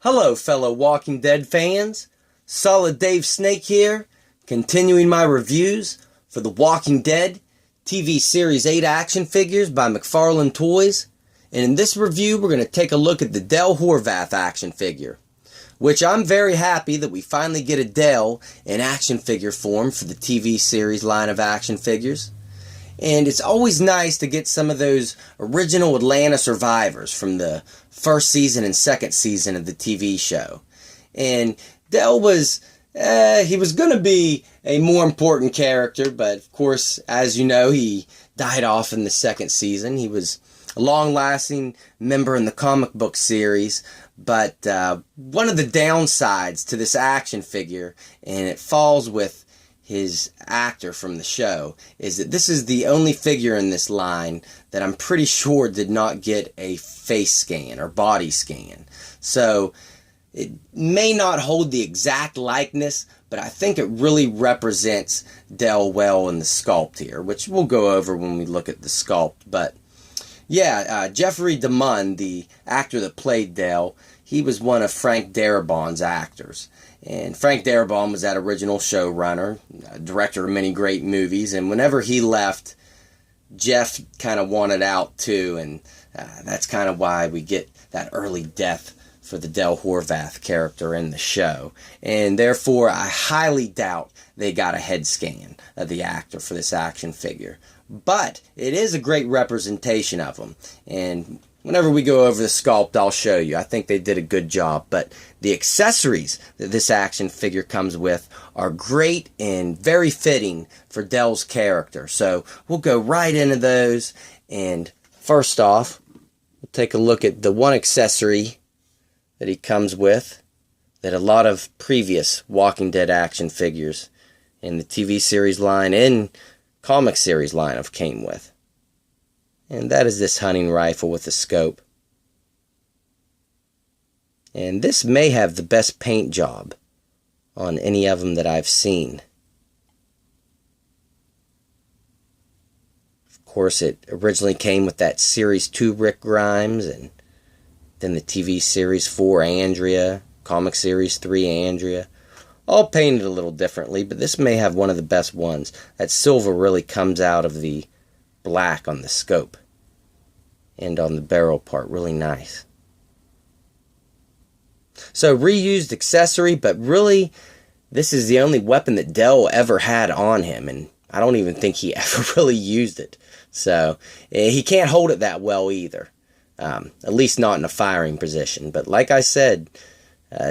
Hello, fellow Walking Dead fans. Solid Dave Snake here, continuing my reviews for the Walking Dead TV Series 8 action figures by McFarlane Toys. And in this review, we're going to take a look at the Del Horvath action figure, which I'm very happy that we finally get a Del in action figure form for the TV series line of action figures. And it's always nice to get some of those original Atlanta survivors from the first season and second season of the TV show. And Del was, he was going to be a more important character, but of course, as you know, he died off in the second season. He was a long-lasting member in the comic book series, but one of the downsides to this action figure, and it falls with his actor from the show, is that this is the only figure in this line that I'm pretty sure did not get a face scan or body scan. So it may not hold the exact likeness, but I think it really represents Del well in the sculpt here, which we'll go over when we look at the sculpt. But yeah, Jeffrey DeMunn, the actor that played Del, he was one of Frank Darabont's actors. And Frank Darabont was that original showrunner, director of many great movies, and whenever he left, Jeff kind of wanted out too, and that's kind of why we get that early death for the Del Horvath character in the show. And therefore, I highly doubt they got a head scan of the actor for this action figure. But it is a great representation of him, and whenever we go over the sculpt, I'll show you. I think they did a good job. But the accessories that this action figure comes with are great and very fitting for Del's character. So we'll go right into those. And first off, we'll take a look at the one accessory that he comes with that a lot of previous Walking Dead action figures in the TV series line and comic series line have came with. And that is this hunting rifle with a scope. And this may have the best paint job on any of them that I've seen. Of course, it originally came with that Series 2 Rick Grimes, and then the TV Series 4 Andrea, Comic Series 3 Andrea. All painted a little differently, but this may have one of the best ones. That silver really comes out of the black on the scope and on the barrel part. Really nice. So reused accessory, but really this is the only weapon that Del ever had on him, and I don't even think he ever really used it. So he can't hold it that well either, at least not in a firing position. But like I said,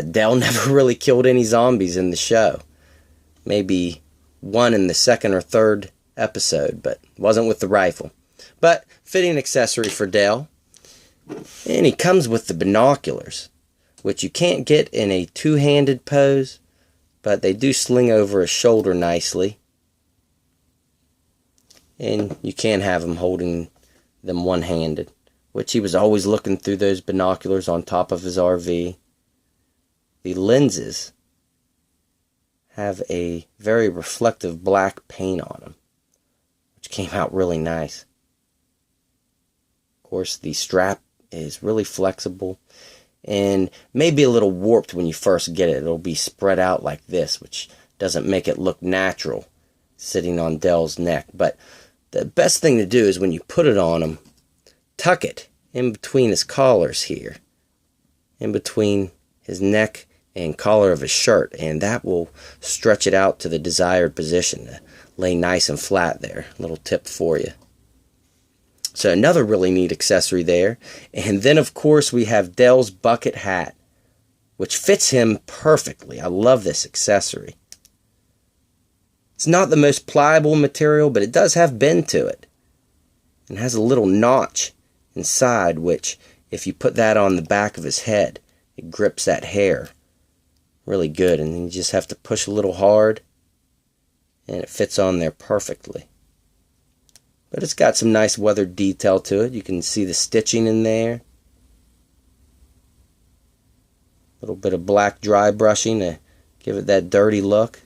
Del never really killed any zombies in the show. Maybe one in the second or third episode, but wasn't with the rifle. But fitting accessory for Del. And he comes with the binoculars, which you can't get in a two-handed pose, but they do sling over his shoulder nicely. And you can have him holding them one-handed, which he was always looking through those binoculars on top of his RV. The lenses have a very reflective black paint on them, which came out really nice. Of course, the strap is really flexible and maybe a little warped when you first get it. It'll be spread out like this, which doesn't make it look natural sitting on Del's neck. But the best thing to do is when you put it on him, tuck it in between his collars here, in between his neck and collar of his shirt, and that will stretch it out to the desired position to lay nice and flat there. A little tip for you. So another really neat accessory there. And then of course we have Del's bucket hat, which fits him perfectly. I love this accessory. It's not the most pliable material, but it does have bend to it. And has a little notch inside, which if you put that on the back of his head, it grips that hair really good, and then you just have to push a little hard and it fits on there perfectly. But it's got some nice weathered detail to it. You can see the stitching in there. A little bit of black dry brushing to give it that dirty look.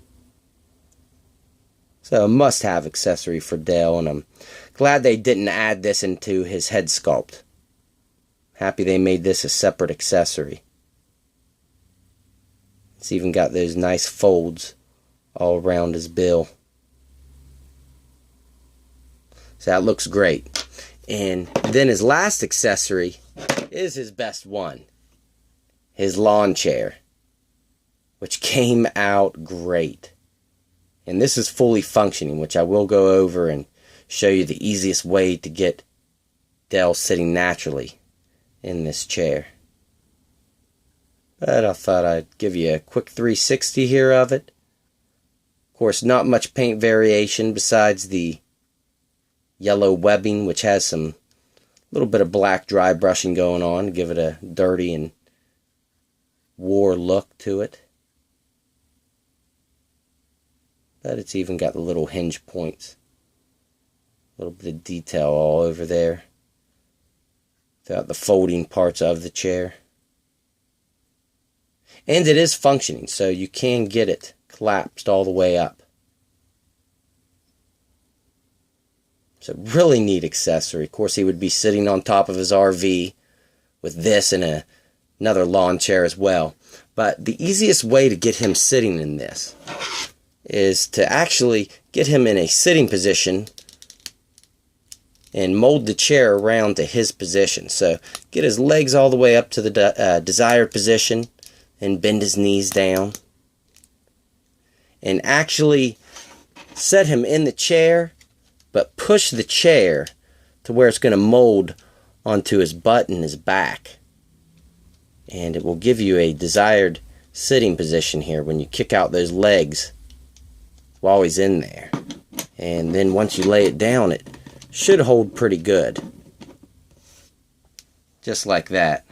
So a must-have accessory for Del, and I'm glad they didn't add this into his head sculpt. Happy they made this a separate accessory. It's even got those nice folds all around his bill. So that looks great. And then his last accessory is his best one. His lawn chair, which came out great. And this is fully functioning, which I will go over and show you the easiest way to get Dell sitting naturally in this chair. But I thought I'd give you a quick 360 here of it. Of course, not much paint variation besides the yellow webbing, which has some little bit of black dry brushing going on to give it a dirty and war look to it. But it's even got the little hinge points. A little bit of detail all over there throughout the folding parts of the chair. And it is functioning, so you can get it collapsed all the way up. So really neat accessory. Of course, he would be sitting on top of his RV with this and another lawn chair as well. But the easiest way to get him sitting in this is to actually get him in a sitting position and mold the chair around to his position. So get his legs all the way up to the desired position and bend his knees down. And actually set him in the chair, but push the chair to where it's going to mold onto his butt and his back. And it will give you a desired sitting position here when you kick out those legs while he's in there. And then once you lay it down, it should hold pretty good. Just like that.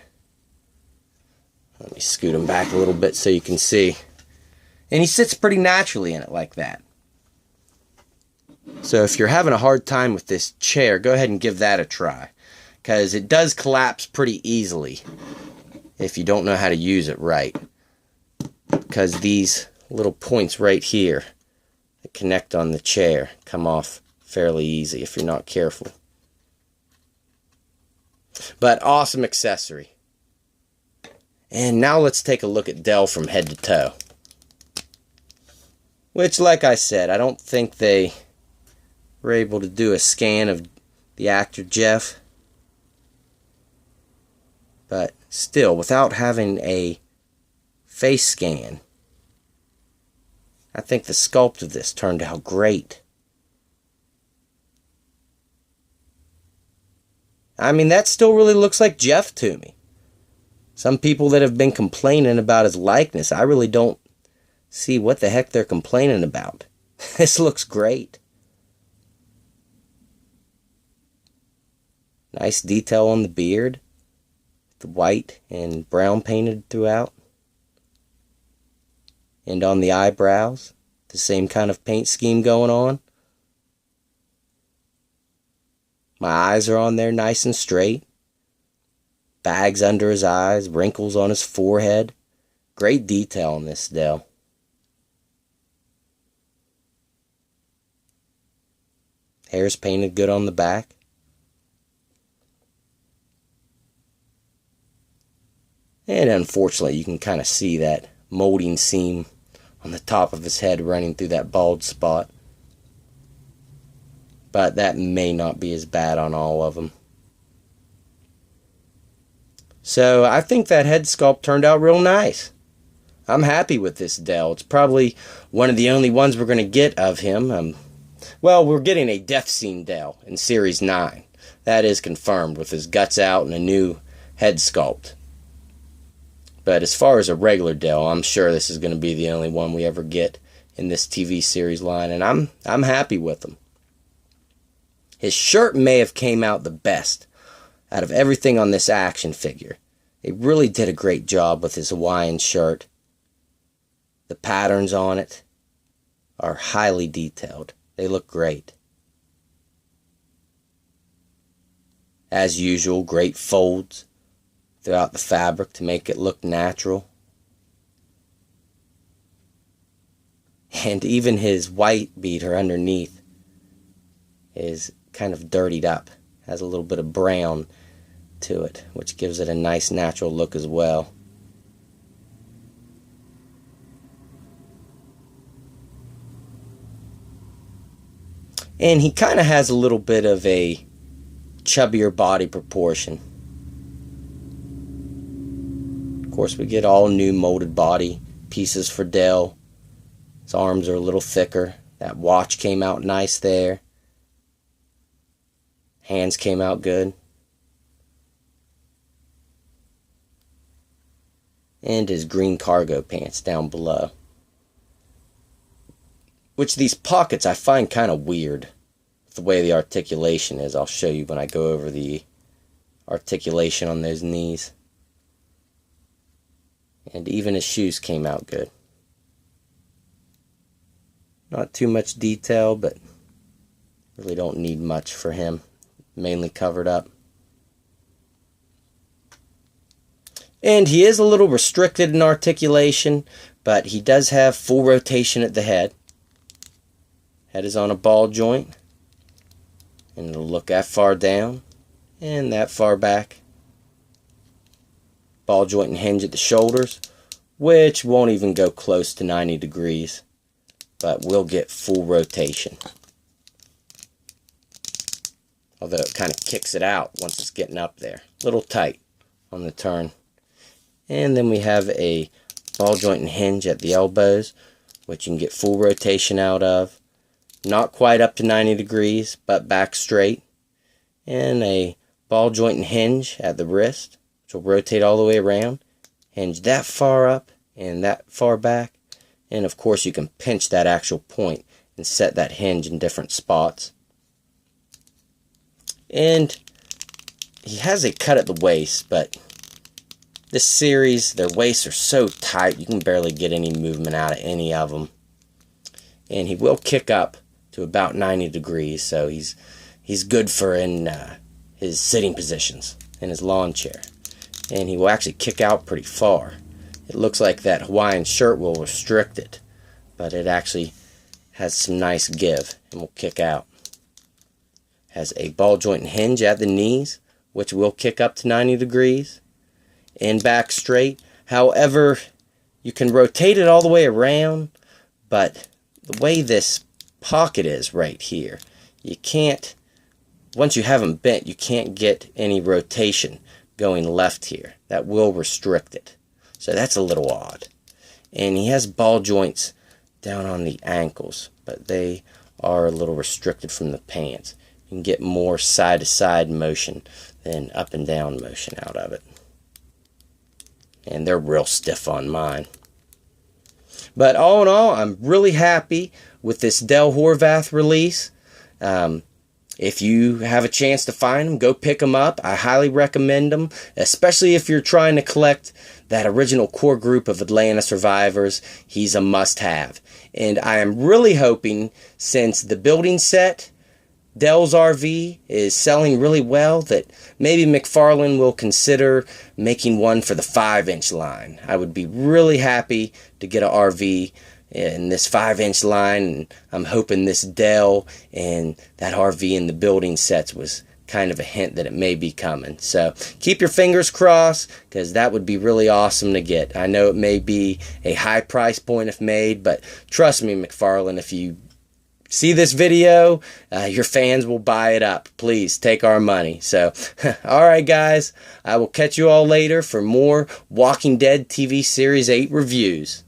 Let me scoot him back a little bit so you can see. And he sits pretty naturally in it like that. So if you're having a hard time with this chair, go ahead and give that a try. Because it does collapse pretty easily if you don't know how to use it right. Because these little points right here that connect on the chair come off fairly easy if you're not careful. But awesome accessory. And now let's take a look at Dell from head to toe. Which, like I said, I don't think they were able to do a scan of the actor Jeff. But still, without having a face scan, I think the sculpt of this turned out great. I mean, that still really looks like Jeff to me. Some people that have been complaining about his likeness, I really don't see what the heck they're complaining about. This looks great. Nice detail on the beard. The white and brown painted throughout. And on the eyebrows, the same kind of paint scheme going on. My eyes are on there nice and straight. Bags under his eyes, wrinkles on his forehead. Great detail on this Dell. Hair's painted good on the back. And unfortunately, you can kind of see that molding seam on the top of his head running through that bald spot. But that may not be as bad on all of them. So I think that head sculpt turned out real nice. I'm happy with this Dell. It's probably one of the only ones we're going to get of him. Well, we're getting a death scene Dell in Series 9. That is confirmed with his guts out and a new head sculpt. But as far as a regular Dell, I'm sure this is going to be the only one we ever get in this TV series line, and I'm happy with him. His shirt may have came out the best out of everything on this action figure. They really did a great job with his Hawaiian shirt. The patterns on it are highly detailed. They look great. As usual, great folds throughout the fabric to make it look natural. And even his white beater underneath is kind of dirtied up. Has a little bit of brown to it, which gives it a nice natural look as well. And he kind of has a little bit of a chubbier body proportion. Of course, we get all new molded body pieces for Dell. His arms are a little thicker. That watch came out nice there. Hands came out good. And his green cargo pants down below. Which these pockets I find kind of weird. The way the articulation is. I'll show you when I go over the articulation on those knees. And even his shoes came out good. Not too much detail, but really don't need much for him. Mainly covered up. And he is a little restricted in articulation, but he does have full rotation at the head. Head is on a ball joint. And it'll look that far down and that far back. Ball joint and hinge at the shoulders, which won't even go close to 90 degrees, but will get full rotation. Although it kind of kicks it out once it's getting up there. A little tight on the turn. And then we have a ball joint and hinge at the elbows, which you can get full rotation out of. Not quite up to 90 degrees, but back straight. And a ball joint and hinge at the wrist, which will rotate all the way around. Hinge that far up and that far back. And of course you can pinch that actual point and set that hinge in different spots. And he has a cut at the waist, but this series, their waists are so tight you can barely get any movement out of any of them. And he will kick up to about 90 degrees, so he's good for in his sitting positions in his lawn chair. And he will actually kick out pretty far. It looks like that Hawaiian shirt will restrict it, but it actually has some nice give and will kick out. Has a ball joint and hinge at the knees, which will kick up to 90 degrees and back straight. However, you can rotate it all the way around, but the way this pocket is right here, you can't, once you have them bent, you can't get any rotation going left here. That will restrict it. So that's a little odd. And he has ball joints down on the ankles, but they are a little restricted from the pants. You can get more side-to-side motion than up and down motion out of it. And they're real stiff on mine. But all in all, I'm really happy with this Dell Horvath release. If you have a chance to find them, go pick them up. I highly recommend them, especially if you're trying to collect that original core group of Atlanta survivors. He's a must-have. And I am really hoping, since the building set, Dell's RV, is selling really well, that maybe McFarlane will consider making one for the 5-inch line. I would be really happy to get an RV in this 5-inch line, and I'm hoping this Dell and that RV in the building sets was kind of a hint that it may be coming. So keep your fingers crossed, because that would be really awesome to get. I know it may be a high price point if made, but trust me, McFarlane, if you see this video, your fans will buy it up. Please take our money. So alright guys, I will catch you all later for more Walking Dead TV Series 8 reviews.